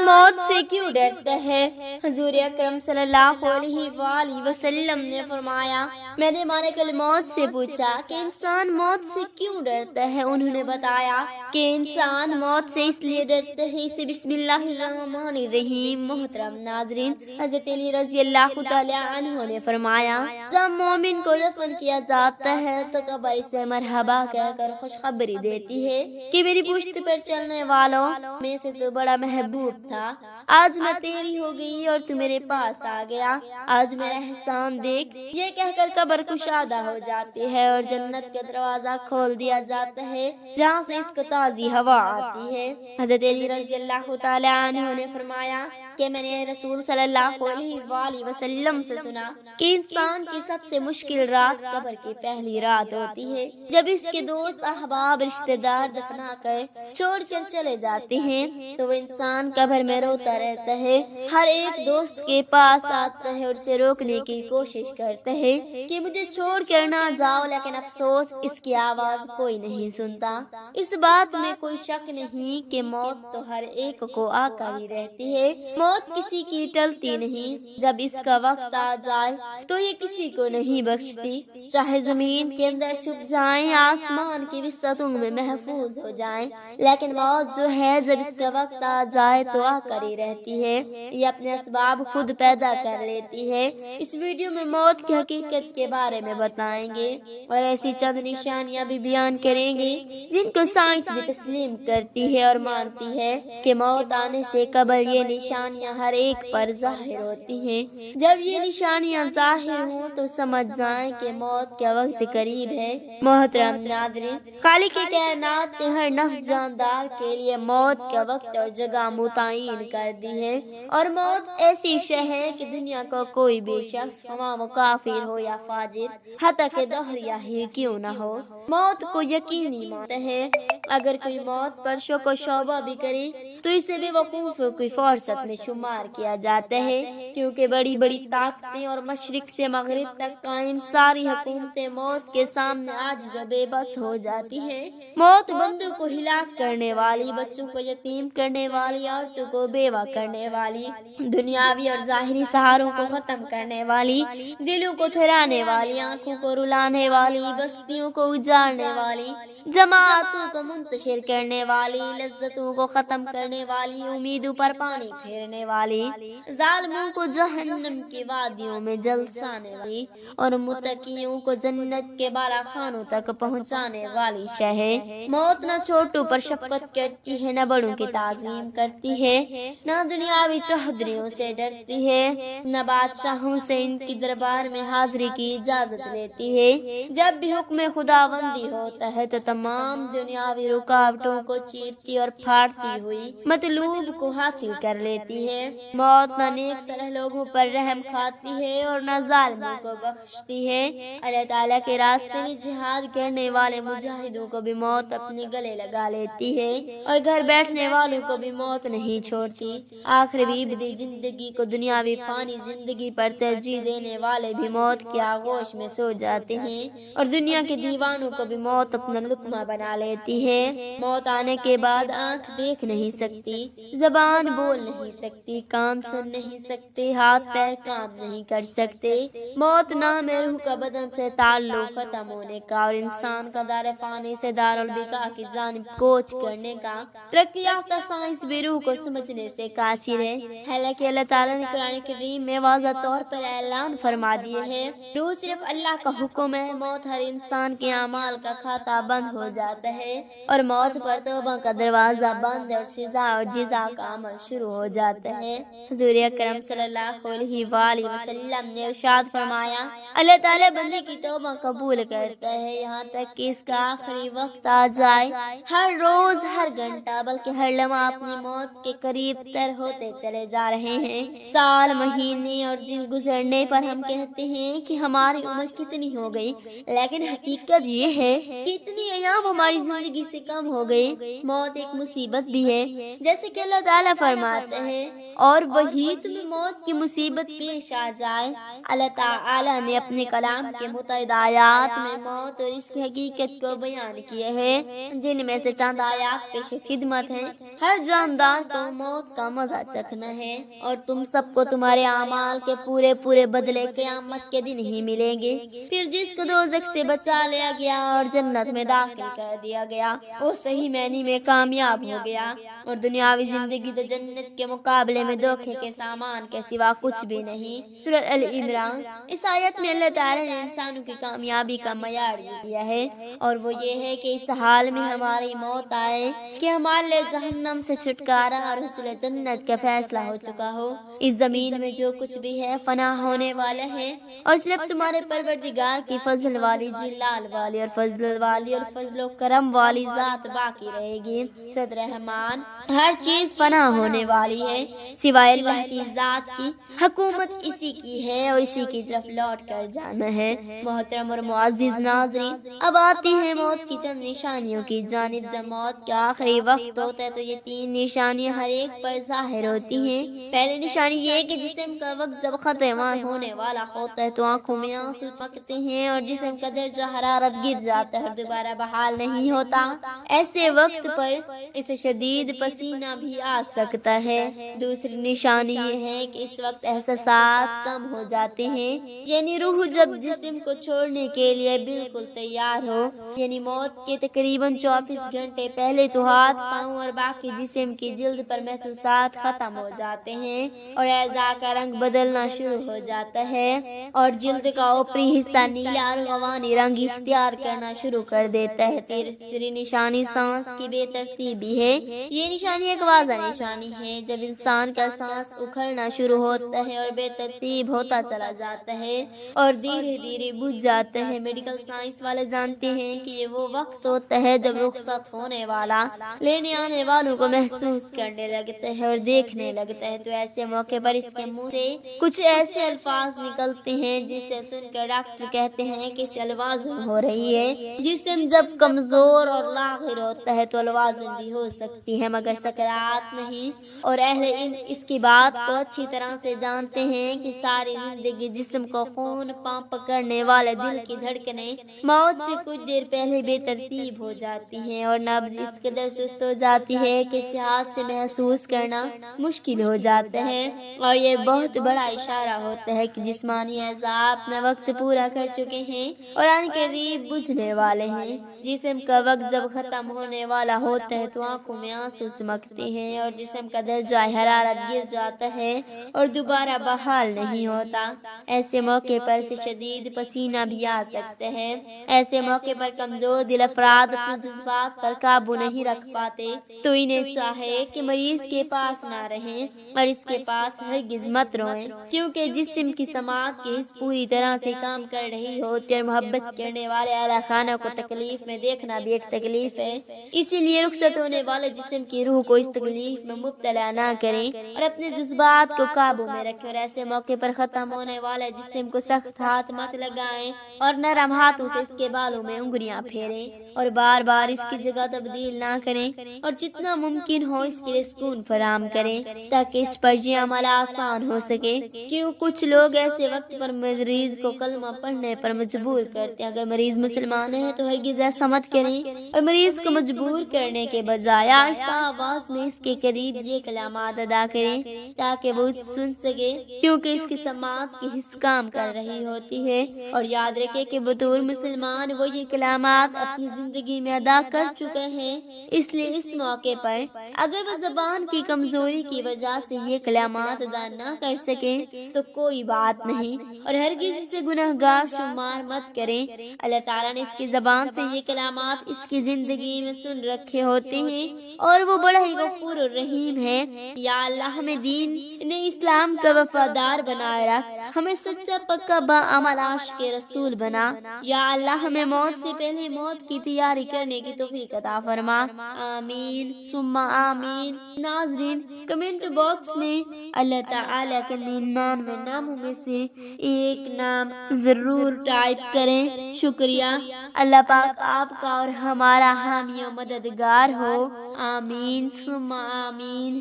موت سے کیوں ڈرتا ہے؟ حضور اکرم صلی اللہ علیہ وآلہ وسلم نے فرمایا، میں نے مالک الموت سے پوچھا کہ انسان موت سے کیوں ڈرتا ہے؟ انہوں نے بتایا کہ انسان موت سے اس لیے ڈرتا ہے اسے بسم اللہ الرحمن الرحیم۔ محترم ناظرین، حضرت علی رضی اللہ تعالی عنہ نے فرمایا، جب مومن کو دفن کیا جاتا ہے تو قبر اسے مرحبا کہہ کر خوشخبری دیتی ہے کہ میری پشت پر چلنے والوں میں سے تو بڑا محبوب تھا، آج میں تیری ہو گئی اور تو میرے پاس آ گیا، آج میرا احسان دیکھ۔ یہ کہہ کر قبر کشادہ ہو جاتی ہے اور جنت کا دروازہ کھول دیا جاتا ہے جہاں سے اس کو تازی ہوا آتی ہے۔ حضرت علی رضی اللہ تعالی عنہ نے فرمایا کہ میں نے رسول صلی اللہ علیہ وآلہ وسلم سے سنا کہ انسان کی سب سے مشکل رات قبر کی پہلی رات ہوتی ہے، جب اس کے دوست احباب رشتہ دار دفنا کر چھوڑ کر چلے جاتے ہیں تو وہ انسان قبر میں روتا رہتا ہے، ہر ایک دوست کے پاس آتا ہے اور اسے روکنے کی کوشش کرتا ہے کہ مجھے چھوڑ کر نہ جاؤ، لیکن افسوس اس کی آواز کوئی نہیں سنتا۔ اس بات میں کوئی شک نہیں کہ موت تو ہر ایک کو آ کر ہی رہتی ہے، موت کسی کی ٹلتی نہیں، جب اس کا وقت آ جائے تو یہ کسی کو نہیں بخشتی، چاہے زمین کے اندر چھپ جائیں، آسمان کی وسعتوں میں محفوظ ہو جائیں، لیکن موت جو ہے جب اس کا وقت آ جائے تو آ کر ہی رہتی ہے، یہ اپنے اسباب خود پیدا کر لیتی ہے۔ اس ویڈیو میں موت کی حقیقت کے بارے میں بتائیں گے اور ایسی چند نشانیاں بھی بیان کریں گے جن کو سائنس بھی تسلیم کرتی ہے اور مانتی ہے کہ موت آنے سے قبل یہ نشانیاں ہر ایک پر ظاہر ہوتی ہیں۔ جب یہ نشانیاں ظاہر ہوں تو سمجھ جائیں کہ موت کا وقت قریب ہے۔ محترم ناظرین، خالق کائنات نے ہر نفس جاندار کے لیے موت کا وقت اور جگہ متعین کر دی ہے، اور موت ایسی شے ہے کہ دنیا کا کوئی بھی شخص خواہ وہ کافر ہو یا فاجر، حتیٰ کہ دہریہ ہی کیوں نہ ہو، موت کو یقینی مانتا ہے۔ اگر کوئی موت پر شک و شبہ بھی کرے تو اسے بے وقوفوں کی فرصت میں شمار کیا جاتا ہے، کیونکہ بڑی بڑی طاقتیں اور مشرق سے مغرب تک قائم ساری حکومتیں موت کے سامنے عاجز و بے بس ہو جاتی ہیں۔ موت بندوں کو ہلاک کرنے والی، بچوں کو یتیم کرنے والی، عورتوں کو بیوہ کرنے والی، دنیاوی اور ظاہری سہاروں کو ختم کرنے والی، دلوں کو تھرانے والی، آنکھوں کو رلانے والی، بستیوں کو اجاڑنے والی، جماعتوں کو منتشر کرنے والی، لذتوں کو ختم کرنے والی، امیدوں پر پانی پھیرنے والی، ظالموں کو جہنم کی وادیوں میں جلسانے والی اور متقیوں کو جنت کے بالا خانوں تک پہنچانے والی شے ہے۔ موت نہ چھوٹوں پر شفقت کرتی ہے، نہ بڑوں کی تعظیم کرتی ہے، نہ دنیاوی چوہدریوں سے ڈرتی ہے، نہ بادشاہوں سے ان کی دربار میں حاضری کی اجازت لیتی ہے۔ جب بھی حکم خداوندی ہوتا ہے تو تمام دنیاوی رکاوٹوں کو چیرتی اور پھاڑتی ہوئی مطلوب کو حاصل کر لیتی ہے۔ موت نہ نیک صالح لوگوں پر رحم کھاتی ہے اور نہ ظالموں کو بخشتی ہے۔ اللہ تعالیٰ کے راستے میں جہاد کرنے والے مجاہدوں کو بھی موت اپنے گلے لگا لیتی ہے اور گھر بیٹھنے والوں کو بھی موت نہیں چھوڑتی۔ آخری ابدی زندگی کو دنیاوی فانی زندگی پر ترجیح دینے والے بھی موت کی آغوش میں سو جاتے ہیں اور دنیا کے دیوانوں کو بھی موت اپنا لقمہ بنا لیتی ہے۔ موت آنے کے بعد آنکھ دیکھ نہیں سکتی، زبان بول نہیں سکتی، کان سن نہیں سکتے، ہاتھ پیر کام نہیں کر سکتے۔ موت نام ہے روح کا بدن سے تعلق ختم ہونے کا اور انسان کا دار فانی سے دار البقاء کی جانب کوچ کرنے کا۔ ترقی یافتہ سائنس بھی روح کو سمجھنے سے قاصر ہے، حالانکہ اللہ تعالیٰ نے قرآن کریم میں واضح طور پر اعلان فرما دیے ہے، روح صرف اللہ کا حکم ہے۔ موت ہر انسان کے اعمال کا کھاتا بند ہو جاتا ہے اور موت پر توبہ کا دروازہ بند اور سزا اور جزا کا عمل شروع ہو جاتا ہے۔ حضور اکرم صلی اللہ علیہ وآلہ وسلم نے ارشاد فرمایا، اللہ تعالیٰ بندے کی توبہ قبول کرتا ہے یہاں تک کہ اس کا آخری وقت آ جائے۔ ہر روز، ہر گھنٹہ، بلکہ ہر لمحہ اپنی موت کے قریب تر ہوتے چلے جا رہے ہیں۔ سال، مہینے اور دن گزرنے پر ہم کہتے ہیں کہ ہماری عمر کتنی ہو گئی، لیکن حقیقت یہ ہے کہ اتنی ایام ہماری زندگی سے کم ہو گئی۔ موت ایک مصیبت بھی ہے، جیسے کہ اللہ تعالیٰ فرماتے ہیں، اور وہی تمہیں موت کی مصیبت پیش آ جائے۔ اللہ تعالیٰ نے اپنے کلام کے متعدد آیات میں موت اور اس کی حقیقت کو بیان کیے ہیں، جن میں سے چند آیات پیش خدمت ہیں۔ ہر جاندار کو موت کا مزہ چکھنا ہے اور تم سب کو تمہارے اعمال کے پورے پورے بدلے قیامت کے دن ہی ملیں گے۔ پھر جس کو دوزخ سے بچا لیا گیا اور جنت میں داخل کر دیا گیا وہ صحیح معنی میں کامیاب ہو گیا، اور دنیاوی زندگی تو جنت کے مقابلے میں دھوکے کے سامان کے سوا کچھ بھی نہیں۔ سورۃ ال-عمران۔ اس آیت میں اللہ تعالیٰ نے انسانوں کی کامیابی کا معیار دیا ہے، اور وہ یہ ہے کہ اس حال میں ہماری موت آئے کہ ہمارے لیے جہنم سے چھٹکارا اور حصول جنت کا فیصلہ ہو چکا ہو۔ اس زمین میں جو کچھ بھی ہے فنا ہونے والا ہے، اور صرف تمہارے پروردگار کی فضل والی، جلال والی اور فضل والی اور فضل و کرم والی ذات باقی رہے گی۔ سورۃ رحمان۔ ہر چیز فنا ہونے والی ہے سوائے اللہ کی ذات کی، حکومت اسی کی ہے اور اسی کی طرف لوٹ کر جانا ہے۔ محترم اور معزز ناظرین، اب آتی ہے موت کی چند نشانیوں کی جانب۔ جب موت کا آخری وقت ہوتا ہے تو یہ 3 نشانیاں ہر ایک پر ظاہر ہوتی ہیں۔ پہلی نشانی یہ ہے کہ جسم کا وقت جب ختم ہونے والا ہوتا ہے تو آنکھوں میں آنسو چمکتے ہیں اور جسم کا درجہ حرارت گر جاتا ہے اور دوبارہ بحال نہیں ہوتا۔ ایسے وقت پر اسے شدید پسینہ بھی آ سکتا ہے۔ دوسری نشانی یہ ہے کہ اس وقت احساسات کم ہو جاتے ہیں، یعنی روح جب جسم کو چھوڑنے کے لیے بالکل تیار ہو، یعنی موت کے تقریباً 24 گھنٹے پہلے تو ہاتھ، پاؤں اور باقی جسم کی جلد پر محسوسات ختم ہو جاتے ہیں اور اعضاء کا رنگ بدلنا شروع ہو جاتا ہے اور جلد کا اوپری حصہ نیلا اور غوانی رنگ اختیار کرنا شروع کر دیتا ہے۔ تیسری نشانی سانس کی بے ترتیبی ہے۔ یہ نشانی ایک واضح نشانی ہے جب انسان کا سانس اکھڑنا شروع ہوتا ہے اور بے ترتیب ہوتا چلا جاتا ہے اور دھیرے دھیرے بجھ جاتا ہے۔ میڈیکل سائنس والے جانتے ہیں کہ یہ وہ وقت ہوتا ہے جب رخصت ہونے والا لینے آنے والوں کو محسوس کرنے لگتا ہے اور دیکھنے لگتا ہے، تو ایسے موقع پر اس کے منہ سے کچھ ایسے الفاظ نکلتے ہیں جسے سن کر ڈاکٹر کہتے ہیں کہ اسے الوازن ہو رہی ہے۔ جسم جب کمزور اور لاغر ہوتا ہے تو الوازن بھی ہو سکتی ہے مگر سکرات نہیں، اور اہل علم اس کی بات کو اچھی طرح سے جانتے ہیں کہ ساری زندگی جسم کو خون پمپ کرنے والے دل کی دھڑکنیں موت سے کچھ دیر پہلے بے ترتیب ہو جاتی ہیں اور نبض اس قدر سست ہو جاتی ہے کہ اسے ہاتھ سے محسوس کرنا مشکل ہو جاتا ہے، اور یہ بہت بڑا اشارہ ہوتا ہے کہ جسمانی اعضاء اپنا وقت پورا کر چکے ہیں اور ان قریب بجھنے والے ہیں۔ جسم کا وقت جب ختم ہونے والا ہوتا ہے تو آنکھوں میں آنسو چمکتے ہیں اور جسم کا درجہ حرارت گر جاتا ہے اور دوبارہ بحال نہیں ہوتا۔ ایسے موقع پر سے شدید پسینہ بھی آ سکتا ہے۔ ایسے موقع پر کمزور دل افراد اپنے جذبات پر قابو نہیں رکھ پاتے تو انہیں چاہے کہ مریض کے پاس نہ رہیں اور اس کے پاس ہرگز مت روئیں، کیونکہ جسم کی سماعت کی حس پوری طرح سے کام کر رہی ہوتی ہے اور محبت کرنے والے اعلیٰ خانہ کو تکلیف میں دیکھنا بھی ایک تکلیف ہے۔ اسی لیے رخصت ہونے والے جسم کی روح کو اس تکلیف میں مبتلا نہ کریں اور اپنے جذبات کو قابو میں رکھیں، اور ایسے موقع پر ختم ہونے والے جسم کو سخت ہاتھ مت لگائیں اور نرم ہاتھوں سے اس کے بالوں میں انگلیاں پھیریں اور بار بار اس کی جگہ تبدیل نہ کریں، اور جتنا ممکن ہو اس کے لیے سکون فراہم کریں تاکہ اس پر یہ عمل آسان ہو سکے۔ کیوں کچھ لوگ ایسے وقت پر مریض کو کلمہ پڑھنے پر مجبور کرتے ہیں۔ اگر مریض مسلمان ہے تو ہرگز ایسا مت کریں اور مریض کو مجبور کرنے کے بجائے آہستہ آواز میں اس کے قریب یہ کلمات ادا کریں تاکہ وہ سن سکے، کیونکہ اس کی سماعت کی حس کام کر رہی ہوتی ہے، اور یاد رکھے کہ بطور مسلمان وہ یہ کلمات اپنی زندگی میں ادا کر چکے ہیں، اس لیے اس موقع پر اگر وہ زبان کی کمزوری کی وجہ سے یہ کلمات ادا نہ کر سکیں تو کوئی بات نہیں، اور ہرگز اسے گناہگار شمار مت کریں۔ اللہ تعالیٰ نے اس کی زبان سے یہ کلمات اس کی زندگی میں سن رکھے ہوتے ہیں اور وہ بڑا ہی غفور الرحیم ہے۔ یا اللہ ہمیں دین اسلام کا وفادار بنائے رکھ، ہمیں سچا پکا باعمل عاشق رسول بنا۔ یا اللہ ہمیں موت سے پہلے موت کی تیاری کرنے کی توفیق عطا فرما، آمین ثم آمین۔ ناظرین، کمنٹ باکس میں اللہ تعالیٰ کے 99 ناموں میں سے ایک نام ضرور ٹائپ کریں۔ شکریہ۔ اللہ پاک آپ کا اور ہمارا حامی و مددگار ہو، آمین ثم آمین۔